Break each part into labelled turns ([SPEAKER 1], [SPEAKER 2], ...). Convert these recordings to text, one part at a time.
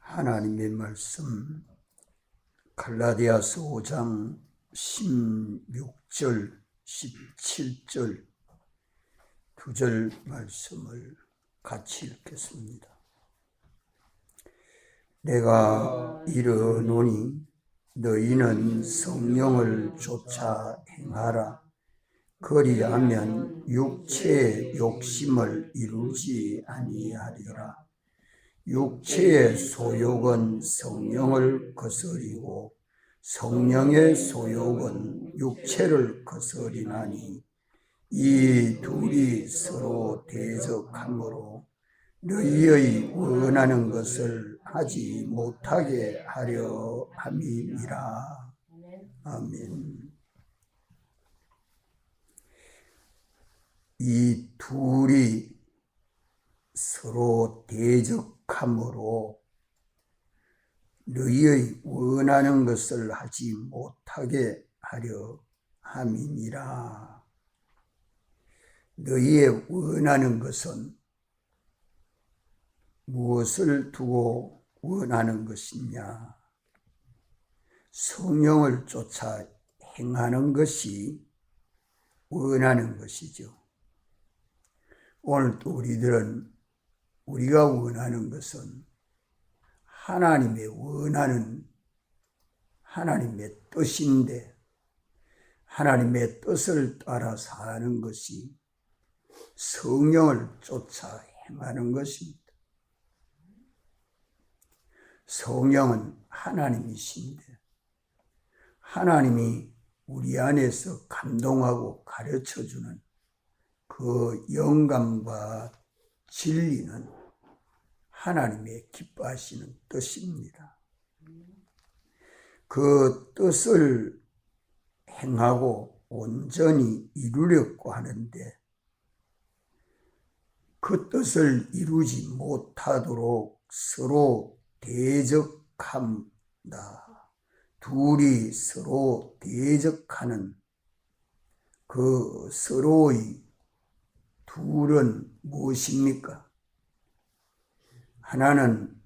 [SPEAKER 1] 하나님의 말씀 갈라디아서 5장 16절 17절 2절 말씀을 같이 읽겠습니다. 내가 이르노니 너희는 성령을 쫓아 행하라. 그리하면 육체의 욕심을 이루지 아니하리라. 육체의 소욕은 성령을 거스리고 성령의 소욕은 육체를 거스리나니 이 둘이 서로 대적하므로 너희의 원하는 것을 하지 못하게 하려 함이니라. 아멘. 이 둘이 서로 대적함으로 너희의 원하는 것을 하지 못하게 하려 함이니라. 너희의 원하는 것은 무엇을 두고 원하는 것이냐? 성령을 쫓아 행하는 것이 원하는 것이죠. 오늘 또 우리가 원하는 것은 하나님의 원하는 하나님의 뜻인데 하나님의 뜻을 따라 사는 것이 성령을 쫓아 행하는 것입니다. 성령은 하나님이신데 하나님이 우리 안에서 감동하고 가르쳐주는 그 영감과 진리는 하나님의 기뻐하시는 뜻입니다. 그 뜻을 행하고 온전히 이루려고 하는데 그 뜻을 이루지 못하도록 서로 대적합니다. 둘이 서로 대적하는 그 서로의 둘은 무엇입니까? 하나는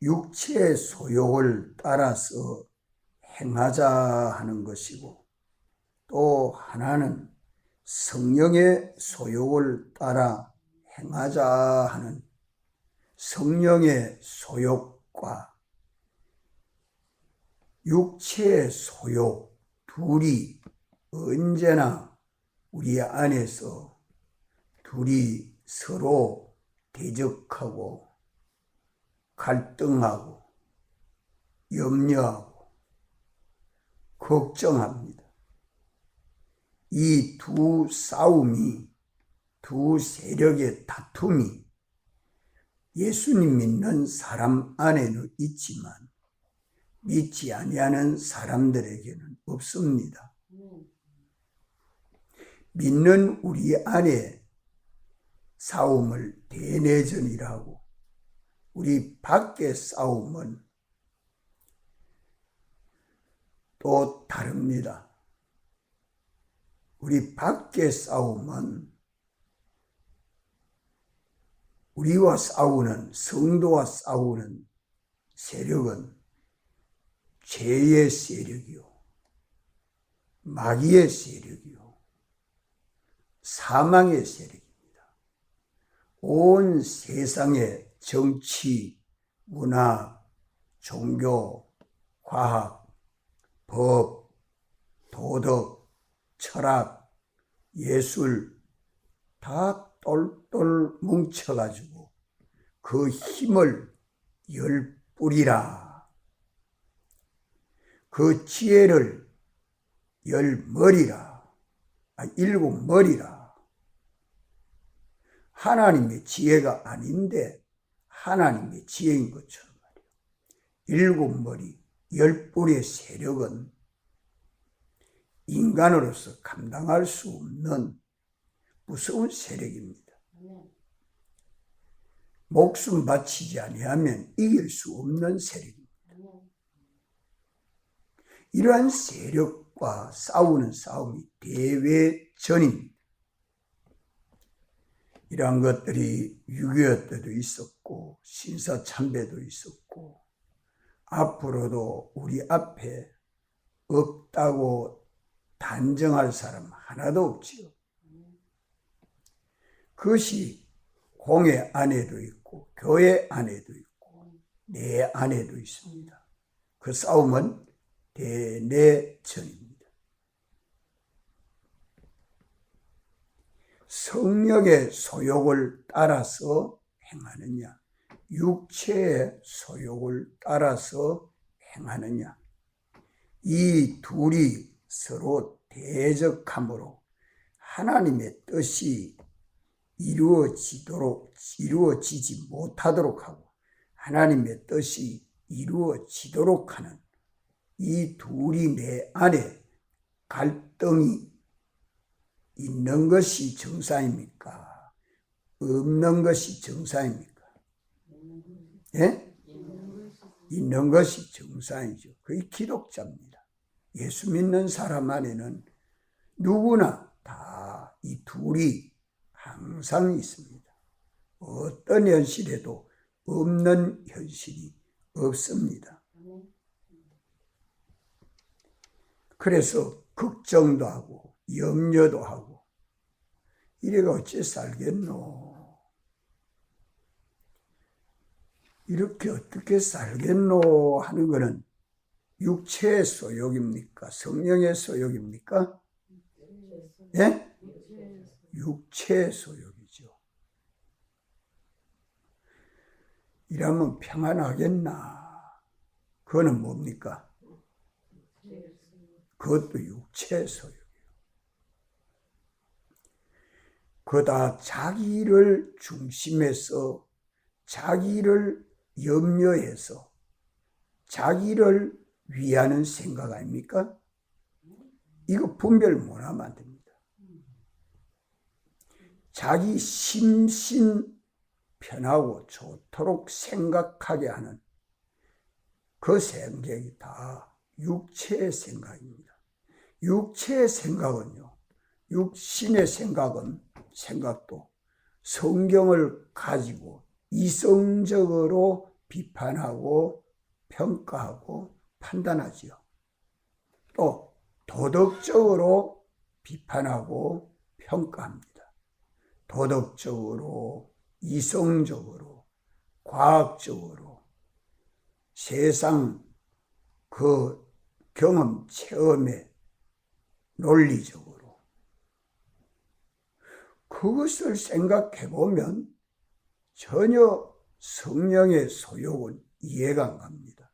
[SPEAKER 1] 육체의 소욕을 따라서 행하자 하는 것이고 또 하나는 성령의 소욕을 따라 행하자 하는 성령의 소욕과 육체의 소욕 둘이 언제나 우리 안에서 둘이 서로 대적하고 갈등하고 염려하고 걱정합니다. 이 두 싸움이 두 세력의 다툼이 예수님 믿는 사람 안에는 있지만 믿지 아니하는 사람들에게는 없습니다. 믿는 우리 안에 싸움을 대내전이라고 우리 밖의 싸움은 또 다릅니다. 우리 밖의 싸움은 우리와 싸우는 성도와 싸우는 세력은 죄의 세력이요 마귀의 세력이요 사망의 세력입니다. 온 세상의 정치, 문화, 종교, 과학, 법, 도덕, 철학, 예술 다 똘똘 뭉쳐가지고 그 힘을 열 뿌리라. 그 지혜를 열 머리라. 일곱 머리라. 하나님의 지혜가 아닌데 하나님의 지혜인 것처럼 말이에요. 일곱 머리, 열 뿔의 세력은 인간으로서 감당할 수 없는 무서운 세력입니다. 목숨 바치지 아니하면 이길 수 없는 세력입니다. 이러한 세력과 싸우는 싸움이 대외전입니다. 이러한 것들이 6.25 때도 있었고 신사참배도 있었고 앞으로도 우리 앞에 없다고 단정할 사람 하나도 없지요. 그것이 공회 안에도 있고 교회 안에도 있고 내 안에도 있습니다. 그 싸움은 대내전입니다. 성령의 소욕을 따라서 행하느냐, 육체의 소욕을 따라서 행하느냐, 이 둘이 서로 대적함으로 하나님의 뜻이 이루어지지 못하도록 하고 하나님의 뜻이 이루어지도록 하는 이 둘이 내 안에 갈등이 있는 것이 정상입니까? 없는 것이 정상입니까? 예? 있는 것이 정상이죠. 그게 기독자입니다. 예수 믿는 사람 안에는 누구나 다 이 둘이 항상 있습니다. 어떤 현실에도 없는 현실이 없습니다. 그래서 걱정도 하고 염려도 하고 이래가 어째 살겠노? 이렇게 어떻게 살겠노 하는 것은 육체의 소욕입니까? 성령의 소욕입니까? 예? 육체의 소욕이죠. 이러면 평안하겠나? 그거는 뭡니까? 그것도 육체의 소욕이에요. 그다 자기를 중심해서 자기를 염려해서 자기를 위하는 생각 아닙니까? 이거 분별 못하면 안 됩니다. 자기 심신 편하고 좋도록 생각하게 하는 그 생각이 다 육체의 생각입니다. 육체의 생각은요, 육신의 생각도 성경을 가지고 이성적으로 비판하고 평가하고 판단하지요. 또 도덕적으로 비판하고 평가합니다. 도덕적으로, 이성적으로, 과학적으로, 세상 그 경험, 체험에 논리적으로. 그것을 생각해 보면 전혀 성령의 소욕은 이해가 안 갑니다.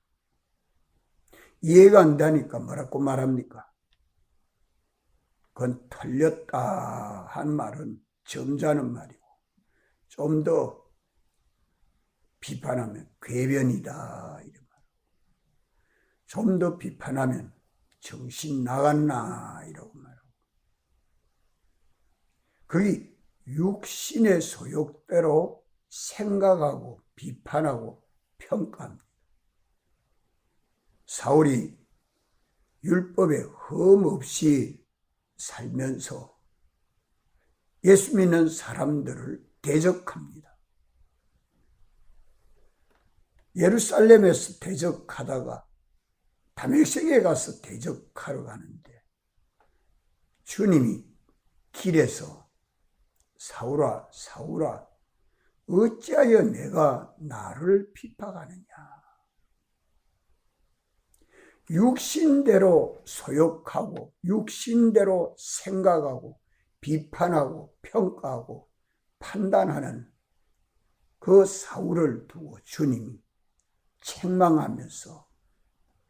[SPEAKER 1] 이해가 안 되니까 뭐라고 말합니까? 그건 틀렸다 한 말은 점잖은 말이고 좀 더 비판하면 궤변이다 이런 말. 좀 더 비판하면 정신 나갔나 이러고 말하고. 그게 육신의 소욕대로 생각하고 비판하고 평가합니다. 사울이 율법에 흠 없이 살면서 예수 믿는 사람들을 대적합니다. 예루살렘에서 대적하다가 다메섹에 가서 대적하러 가는데 주님이 길에서 사울아 사울아 어찌하여 내가 나를 핍박하느냐. 육신대로 소욕하고 육신대로 생각하고 비판하고 평가하고 판단하는 그 사울을 두고 주님이 책망하면서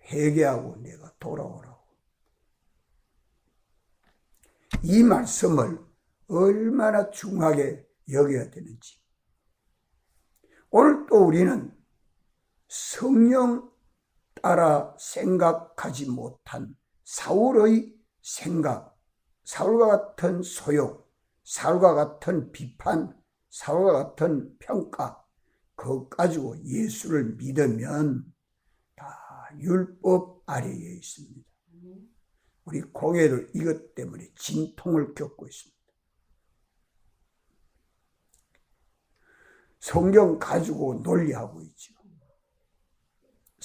[SPEAKER 1] 회개하고 내가 돌아오라고. 이 말씀을 얼마나 중하게 여겨야 되는지. 오늘 또 우리는 성령 따라 생각하지 못한 사울의 생각, 사울과 같은 소욕, 사울과 같은 비판, 사울과 같은 평가, 그것 가지고 예수를 믿으면 다 율법 아래에 있습니다. 우리 공회도 이것 때문에 진통을 겪고 있습니다. 성경 가지고 논리하고 있죠.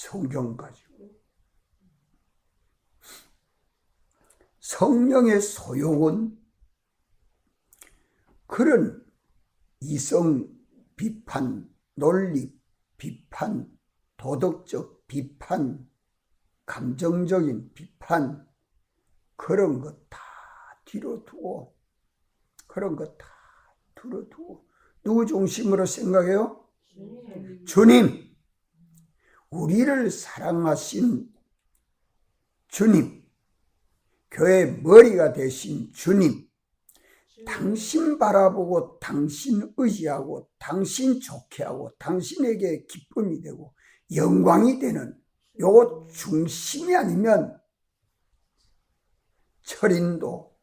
[SPEAKER 1] 성경 가지고. 성령의 소욕은 그런 이성 비판, 논리 비판, 도덕적 비판, 감정적인 비판, 그런 것 다 뒤로 두고, 누구 중심으로 생각해요? 주님. 우리를 사랑하신 주님, 교회 머리가 되신 주님, 당신 바라보고 당신 의지하고 당신 좋게 하고 당신에게 기쁨이 되고 영광이 되는 요거 중심이 아니면 철인도,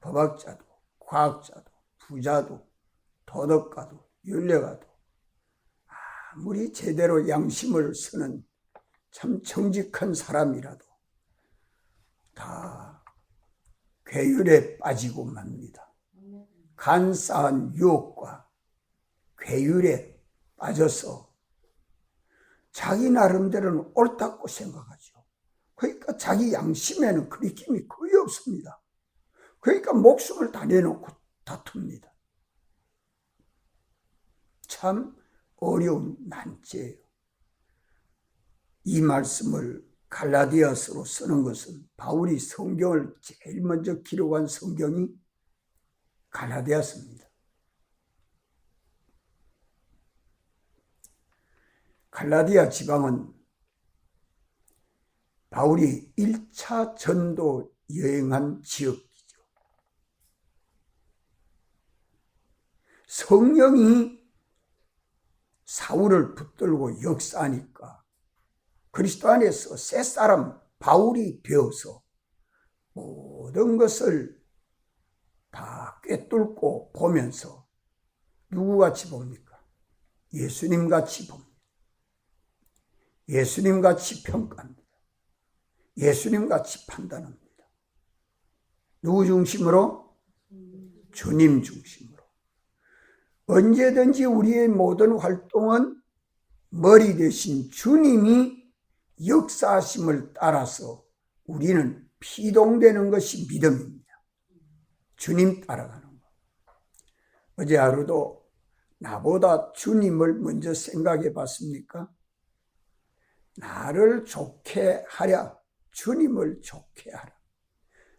[SPEAKER 1] 법학자도, 과학자도, 부자도, 도덕가도, 윤례가도 아무리 제대로 양심을 쓰는 참 정직한 사람이라도 다 괴율에 빠지고 맙니다. 간사한 유혹과 괴율에 빠져서 자기 나름대로는 옳다고 생각하죠. 그러니까 자기 양심에는 그리낌이 거의 없습니다. 그러니까 목숨을 다 내놓고 다툽니다. 참 어려운 난제예요. 이 말씀을 갈라디아서로 쓰는 것은 바울이 성경을 제일 먼저 기록한 성경이 갈라디아서입니다. 갈라디아 지방은 바울이 1차 전도 여행한 지역이죠. 성령이 사울을 붙들고 역사하니까 그리스도 안에서 새 사람 바울이 되어서 모든 것을 다 꿰뚫고 보면서 누구같이 봅니까? 예수님같이 봅니다. 예수님같이 평가합니다. 예수님같이 판단합니다. 누구 중심으로? 주님 중심으로. 언제든지 우리의 모든 활동은 머리 대신 주님이 역사하심을 따라서 우리는 피동되는 것이 믿음입니다. 주님 따라가는 것. 어제 하루도 나보다 주님을 먼저 생각해 봤습니까? 나를 좋게 하랴, 주님을 좋게 하라.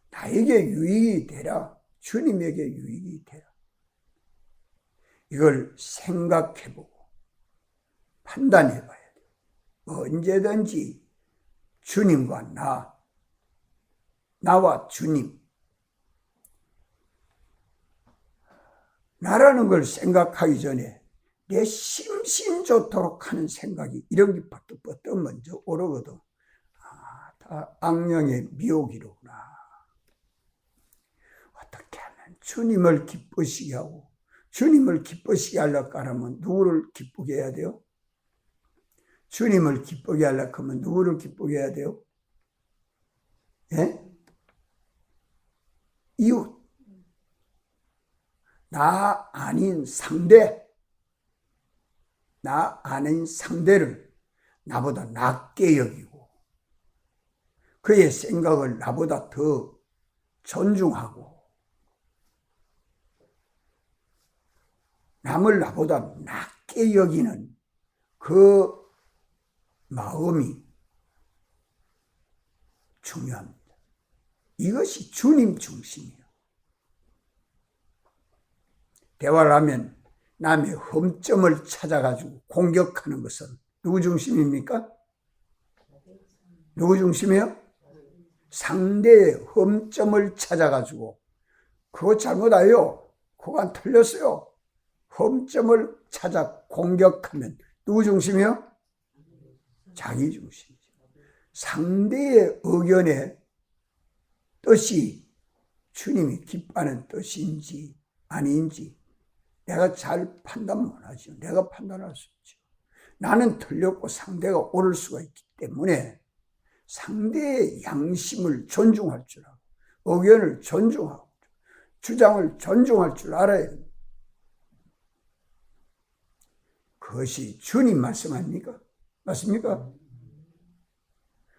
[SPEAKER 1] 나에게 유익이 되라, 주님에게 유익이 되라. 이걸 생각해보고 판단해봐야 돼요. 언제든지 주님과 나와 주님, 나라는 걸 생각하기 전에 내 심신좋도록 하는 생각이 이런 게 버떡버떡 먼저 오르거든. 다 악령의 미혹이로구나. 어떻게 하면 주님을 기쁘시게 하고, 주님을 기쁘시게 하려고 하면 누구를 기쁘게 해야 돼요? 주님을 기쁘게 하려고 하면 누구를 기쁘게 해야 돼요? 예? 이웃. 나 아닌 상대를 나보다 낮게 여기고 그의 생각을 나보다 더 존중하고 남을 나보다 낮게 여기는 그 마음이 중요합니다. 이것이 주님 중심이에요. 대화를 하면 남의 흠점을 찾아가지고 공격하는 것은 누구 중심입니까? 누구 중심이에요? 상대의 흠점을 찾아가지고 그거 잘못아요. 그거 틀렸어요. 흠점을 찾아 공격하면 누구 중심이에요? 자기 중심이죠. 상대의 의견의 뜻이 주님이 기뻐하는 뜻인지 아닌지 내가 잘 판단 못하죠. 내가 판단할 수 있죠. 나는 틀렸고 상대가 옳을 수가 있기 때문에 상대의 양심을 존중할 줄 알고 의견을 존중하고 주장을 존중할 줄 알아야 됩니다. 그것이 주님 말씀 아닙니까? 맞습니까?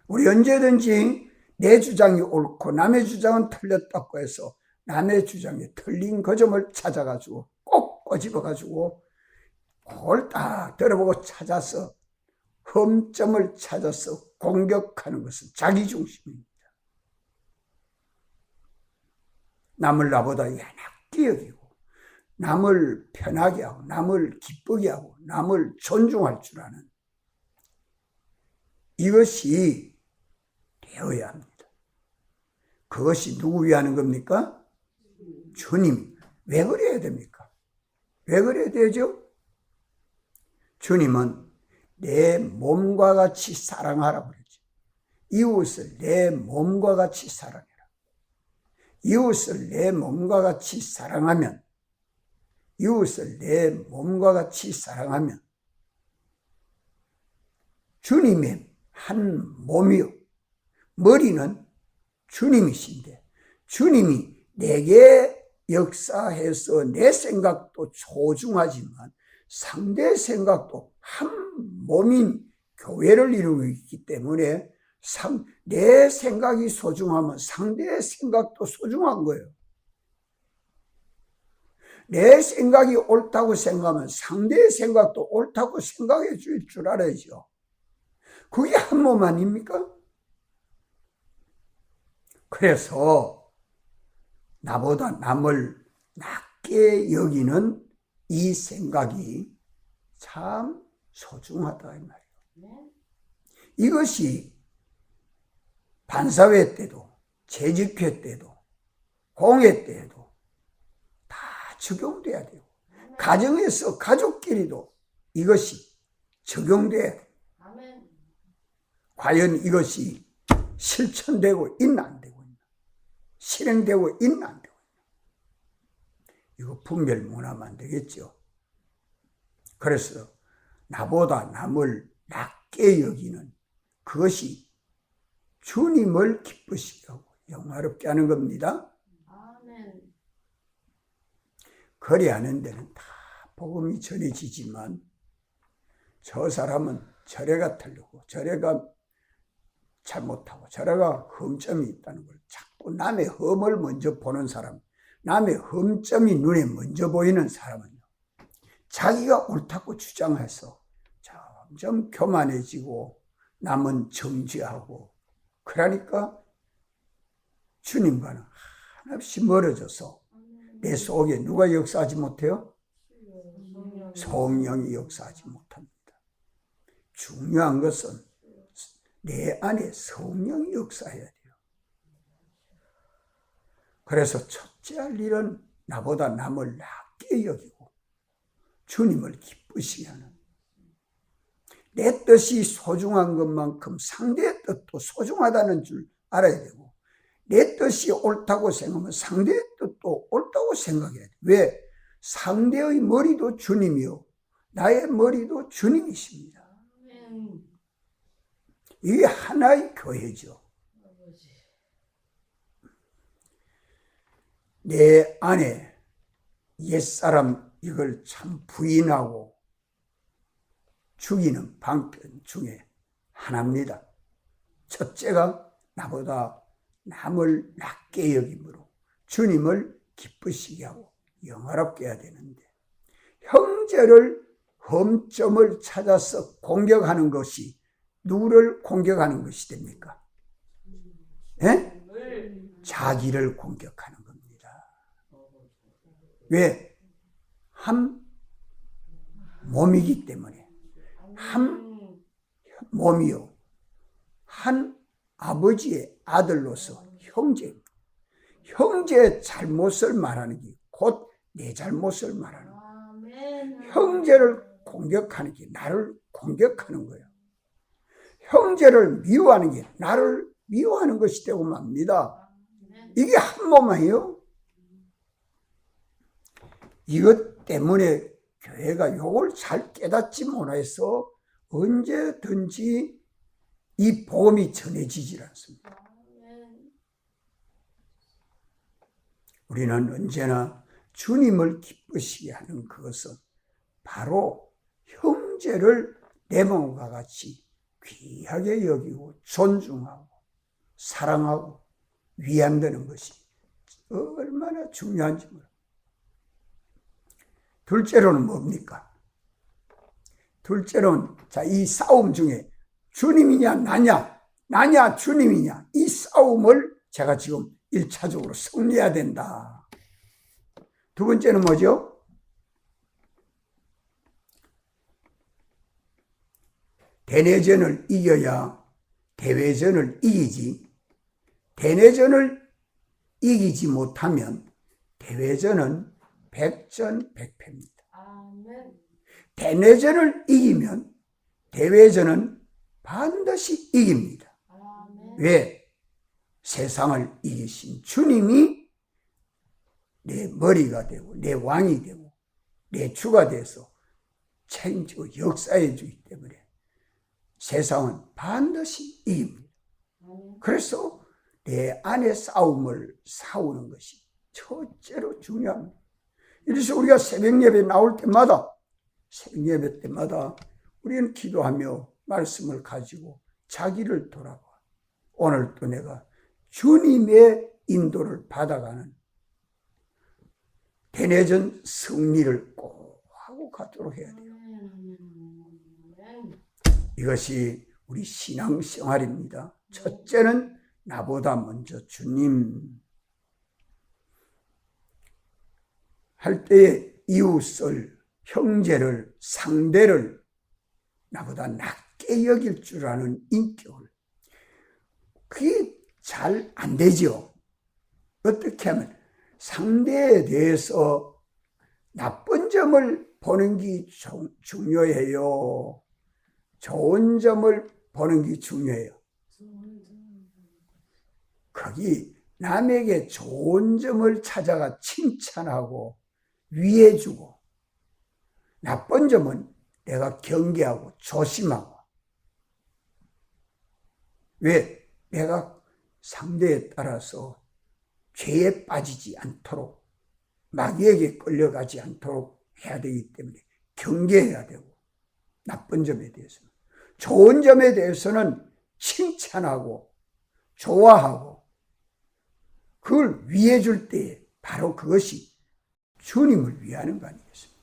[SPEAKER 1] 우리 언제든지 내 주장이 옳고 남의 주장은 틀렸다고 해서 남의 주장에 틀린 그 점을 찾아가지고 꼭 꼬집어가지고 그걸 다 들어보고 찾아서 흠점을 찾아서 공격하는 것은 자기중심입니다. 남을 나보다 낮게 여기고 남을 편하게 하고 남을 기쁘게 하고 남을 존중할 줄 아는 이것이 되어야 합니다. 그것이 누구 위하는 겁니까? 주님. 왜 그래야 됩니까? 왜 그래야 되죠? 주님은 내 몸과 같이 사랑하라고 그러죠. 이웃을 내 몸과 같이 사랑해라. 이웃을 내 몸과 같이 사랑하면 이웃을 내 몸과 같이 사랑하면 주님의 한 몸이요. 머리는 주님이신데 주님이 내게 역사해서 내 생각도 소중하지만 상대 생각도 한 몸인 교회를 이루고 있기 때문에 내 생각이 소중하면 상대의 생각도 소중한 거예요. 내 생각이 옳다고 생각하면 상대의 생각도 옳다고 생각해 줄 알아야죠. 그게 한 몸 아닙니까? 그래서 나보다 남을 낮게 여기는 이 생각이 참 소중하다 이 말이에요. 이것이 반사회 때도 재직회 때도 공회 때에도 다 적용돼야 돼요. 가정에서 가족끼리도 이것이 적용돼야 돼요. 과연 이것이 실천되고 있나 안 되고 있나, 실행되고 있나 안 되고 있나, 이거 분별 못하면 안 되겠죠. 그래서 나보다 남을 낮게 여기는 그것이 주님을 기쁘시게 하고 영화롭게 하는 겁니다. 아멘. 그리 하는 데는 다 복음이 전해지지만 저 사람은 저래가 틀리고 저래가 잘못하고 저래가 흠점이 있다는 걸 자꾸 남의 흠을 먼저 보는 사람, 남의 흠점이 눈에 먼저 보이는 사람은요, 자기가 옳다고 주장해서 점점 교만해지고 남은 정죄하고 그러니까 주님과는 한없이 멀어져서 내 속에 누가 역사하지 못해요? 성령이 역사하지 못합니다. 중요한 것은 내 안에 성령이 역사해야 돼요. 그래서 첫째 할 일은 나보다 남을 낮게 여기고 주님을 기쁘시게 하는, 내 뜻이 소중한 것만큼 상대의 뜻도 소중하다는 줄 알아야 되고, 내 뜻이 옳다고 생각하면 상대의 뜻도 옳다고 생각해야 돼요. 왜? 상대의 머리도 주님이요 나의 머리도 주님이십니다. 이게 하나의 교회죠. 내 안에 옛사람 이걸 참 부인하고 죽이는 방편 중에 하나입니다. 첫째가 나보다 남을 낮게 여김으로 주님을 기쁘시게 하고 영화롭게 해야 되는데, 형제를 흠점을 찾아서 공격하는 것이 누구를 공격하는 것이 됩니까? 예? 자기를 공격하는 겁니다. 왜? 한 몸이기 때문에, 한 몸이요, 한 아버지의 아들로서 형제입니다. 형제의 잘못을 말하는 게 곧 내 잘못을 말하는 거예요. 형제를 공격하는 게 나를 공격하는 거예요. 형제를 미워하는 게 나를 미워하는 것이 되고 맙니다. 이게 한 몸이에요. 이것 때문에 교회가 이걸 잘 깨닫지 못해서 언제든지 이 복음이 전해지질 않습니다. 우리는 언제나 주님을 기쁘시게 하는 그것은 바로 형제를 내 몸과 같이 귀하게 여기고 존중하고 사랑하고 위안되는 것이 얼마나 중요한지 몰라요. 둘째로는 뭡니까? 둘째로는 이 싸움 중에 주님이냐 나냐 주님이냐, 이 싸움을 제가 지금 1차적으로 승리해야 된다. 두 번째는 뭐죠? 대내전을 이겨야 대외전을 이기지, 대내전을 이기지 못하면 대외전은 백전백패입니다. 대내전을 이기면 대외전은 반드시 이깁니다. 왜? 세상을 이기신 주님이 내 머리가 되고 내 왕이 되고 내 주가 돼서 책임지고 역사해 주기 때문에 세상은 반드시 이깁니다. 그래서 내 안의 싸움을 싸우는 것이 첫째로 중요합니다. 이래서 우리가 새벽 예배 나올 때마다, 새벽 예배 때마다 우리는 기도하며 말씀을 가지고 자기를 돌아봐. 오늘도 내가 주님의 인도를 받아가는 대내전 승리를 꼭 하고 가도록 해야 돼요. 이것이 우리 신앙생활입니다. 첫째는 나보다 먼저 주님 할 때에 이웃을, 형제를, 상대를 나보다 낮게 여길 줄 아는 인격을, 그게 잘 안 되죠. 어떻게 하면 상대에 대해서 나쁜 점을 보는 게 중요해요? 좋은 점을 보는 게 중요해요? 거기 남에게 좋은 점을 찾아가 칭찬하고 위해주고, 나쁜 점은 내가 경계하고 조심하고. 왜? 내가 상대에 따라서 죄에 빠지지 않도록, 마귀에게 끌려가지 않도록 해야 되기 때문에 경계해야 되고, 나쁜 점에 대해서는. 좋은 점에 대해서는 칭찬하고 좋아하고 그걸 위해 줄 때 바로 그것이 주님을 위하는 거 아니겠습니까?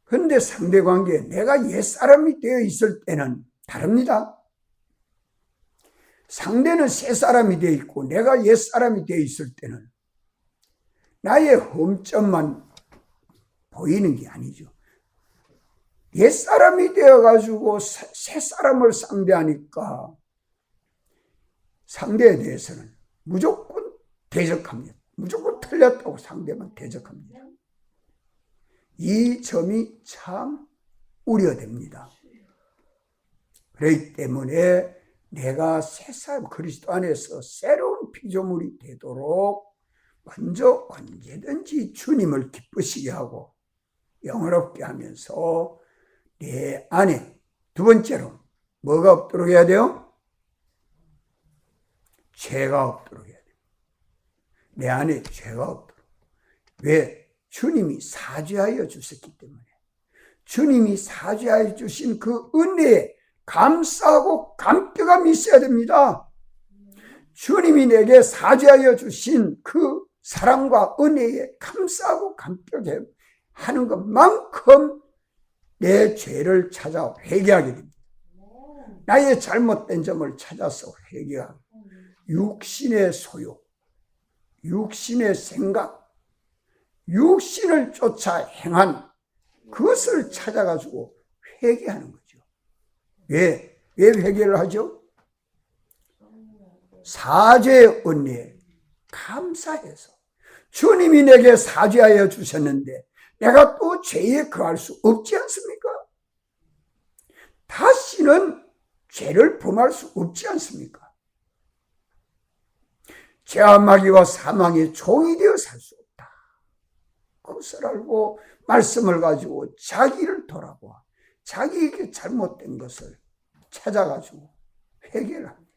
[SPEAKER 1] 그런데 상대관계에 내가 옛사람이 되어 있을 때는 다릅니다. 상대는 새사람이 되어 있고 내가 옛사람이 되어 있을 때는 나의 흠점만 보이는 게 아니죠. 옛사람이 되어가지고 새사람을 상대하니까 상대에 대해서는 무조건 대적합니다. 무조건 틀렸다고 상대만 대적합니다. 이 점이 참 우려됩니다. 그렇기 때문에 내가 새사람, 그리스도 안에서 새로운 피조물이 되도록 먼저 언제든지 주님을 기쁘시게 하고 영화롭게 하면서 내 안에, 두 번째로 뭐가 없도록 해야 돼요? 죄가 없도록 해야 돼요. 내 안에 죄가 없도록. 왜? 주님이 사죄하여 주셨기 때문에. 주님이 사죄하여 주신 그 은혜에 감사하고 감격함이 있어야 됩니다. 주님이 내게 사죄하여 주신 그 사랑과 은혜에 감사하고 감격해 하는 것만큼 내 죄를 찾아 회개하게 됩니다. 나의 잘못된 점을 찾아서 회개하고 육신의 소욕, 육신의 생각, 육신을 쫓아 행한 그것을 찾아가지고 회개하는 거죠. 왜 회개를 하죠? 사죄의 은혜에 감사해서 주님이 내게 사죄하여 주셨는데 내가 또 죄에 거할 수 없지 않습니까? 다시는 죄를 범할 수 없지 않습니까? 죄와 마귀와 사망의 종이 되어 살 수 없다. 그것을 알고 말씀을 가지고 자기를 돌아보아 자기에게 잘못된 것을 찾아가지고 회개를 합니다.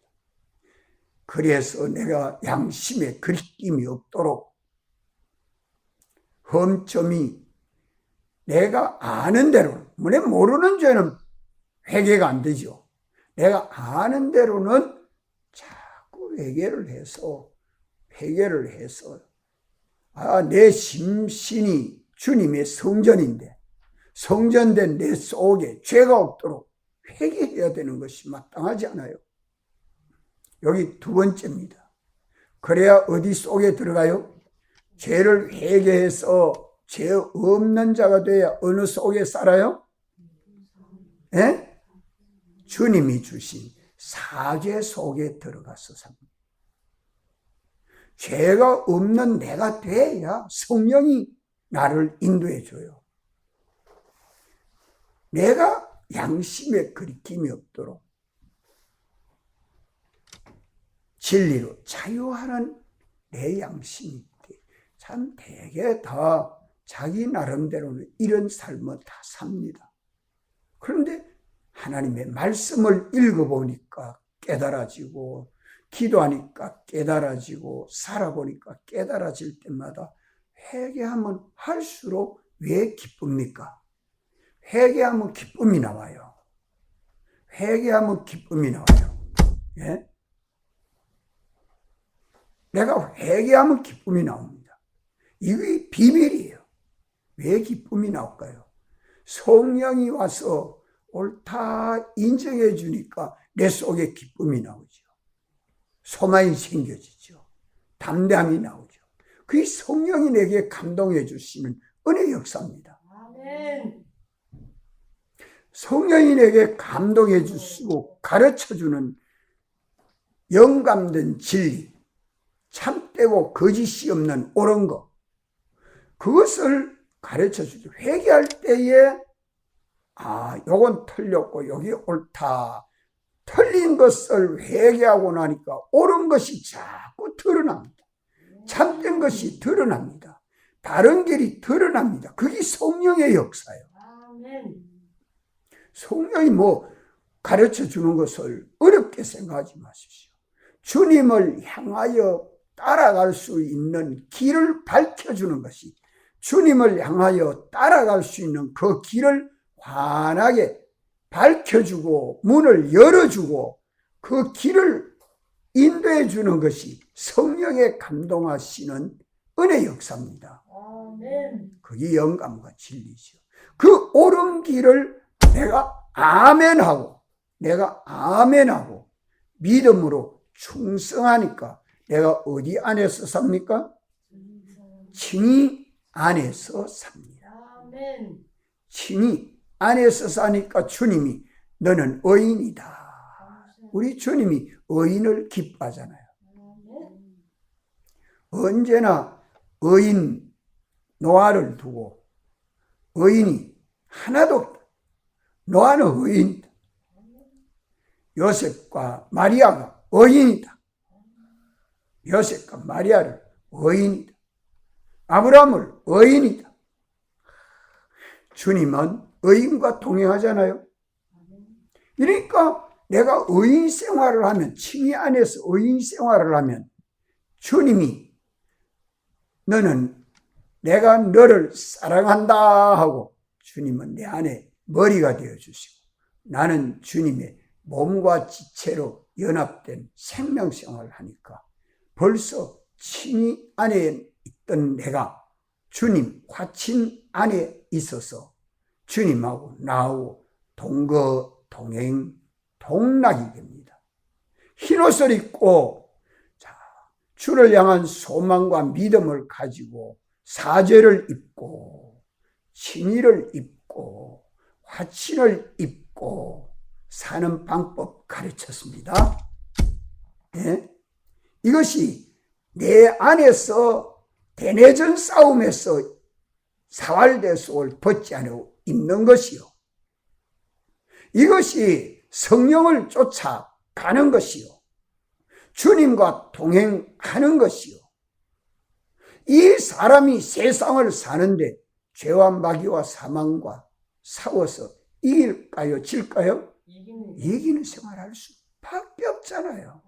[SPEAKER 1] 그래서 내가 양심에 그리낌이 없도록 흠점이 내가 아는 대로, 문에 모르는 죄는 회개가 안 되죠. 내가 아는 대로는 자꾸 회개를 해서 내 심신이 주님의 성전인데 성전된 내 속에 죄가 없도록 회개해야 되는 것이 마땅하지 않아요? 여기 두 번째입니다. 그래야 어디 속에 들어가요? 죄를 회개해서 죄 없는 자가 돼야 어느 속에 살아요? 예? 주님이 주신 사죄 속에 들어가서 삽니다. 죄가 없는 내가 돼야 성령이 나를 인도해 줘요. 내가 양심에 거리낌이 없도록 진리로 자유하는 내 양심이 참 되게 다 자기 나름대로는 이런 삶을 다 삽니다. 그런데 하나님의 말씀을 읽어보니까 깨달아지고 기도하니까 깨달아지고 살아보니까 깨달아질 때마다 회개하면 할수록 왜 기쁩니까? 회개하면 기쁨이 나와요. 회개하면 기쁨이 나와요. 예? 내가 회개하면 기쁨이 나옵니다. 이게 비밀이에요. 왜 기쁨이 나올까요? 성령이 와서 옳다 인정해 주니까 내 속에 기쁨이 나오죠. 소망이 생겨지죠. 담대함이 나오죠. 그게 성령이 내게 감동해 주시는 은혜 역사입니다. 아멘. 성령이 내게 감동해 주시고 가르쳐 주는 영감된 진리, 참되고 거짓이 없는 옳은 것, 그것을 가르쳐 주죠. 회개할 때에 요건 틀렸고 여기 옳다. 틀린 것을 회개하고 나니까 옳은 것이 자꾸 드러납니다. 참된 것이 드러납니다. 바른 길이 드러납니다. 그게 성령의 역사예요. 성령이 가르쳐 주는 것을 어렵게 생각하지 마십시오. 주님을 향하여 따라갈 수 있는 길을 밝혀주는 것이, 주님을 향하여 따라갈 수 있는 그 길을 환하게 밝혀주고 문을 열어주고 그 길을 인도해 주는 것이 성령의 감동하시는 은혜 역사입니다. 그게 영감과 진리죠. 그 옳은 길을 내가 아멘하고 믿음으로 충성하니까 내가 어디 안에서 삽니까? 칭의 안에서 삽니다. 칭의 안에서 사니까 주님이 너는 의인이다. 우리 주님이 의인을 기뻐하잖아요. 언제나 의인 노아를 두고 의인이 하나도 없다. 노아는 의인이다. 요셉과 마리아가 의인이다. 요셉과 마리아를 의인이다. 아브라함을 의인이다. 주님은 의인과 동행하잖아요. 그러니까 내가 의인 생활을 하면, 칭의 안에서 의인 생활을 하면 주님이 내가 너를 사랑한다 하고 주님은 내 안에 머리가 되어주시고 나는 주님의 몸과 지체로 연합된 생명생활을 하니까 벌써 칭의 안에 있던 내가 주님 화친 안에 있어서 주님하고 나하고 동거, 동행, 동락이 됩니다. 흰옷을 입고 주를 향한 소망과 믿음을 가지고 사죄를 입고 칭의를 입고 화친을 입고 사는 방법 가르쳤습니다. 네? 이것이 내 안에서 대내전 싸움에서 사활대속을 벗지 않고 입는 것이요. 이것이 성령을 쫓아가는 것이요. 주님과 동행하는 것이요. 이 사람이 세상을 사는데 죄와 마귀와 사망과 싸워서 이길까요? 질까요? 이기는 생활할 수밖에 없잖아요.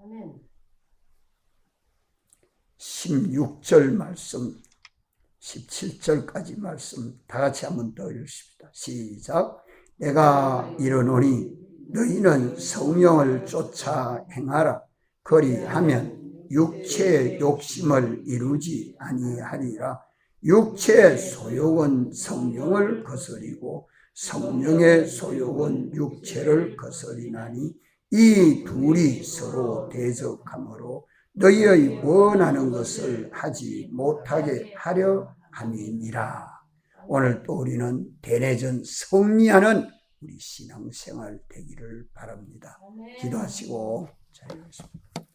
[SPEAKER 1] 16절 말씀, 17절까지 말씀 다 같이 한번 더 읽읍시다. 시작. 내가 이르노니 너희는 성령을 쫓아 행하라. 그리하면 육체의 욕심을 이루지 아니하리라. 육체의 소욕은 성령을 거스리고 성령의 소욕은 육체를 거스리나니 이 둘이 서로 대적하므로 너희의 원하는 것을 하지 못하게 하려 함이니라. 오늘 또 우리는 대내전 승리하는 우리 신앙생활 되기를 바랍니다. 기도하시고 자유하십시오.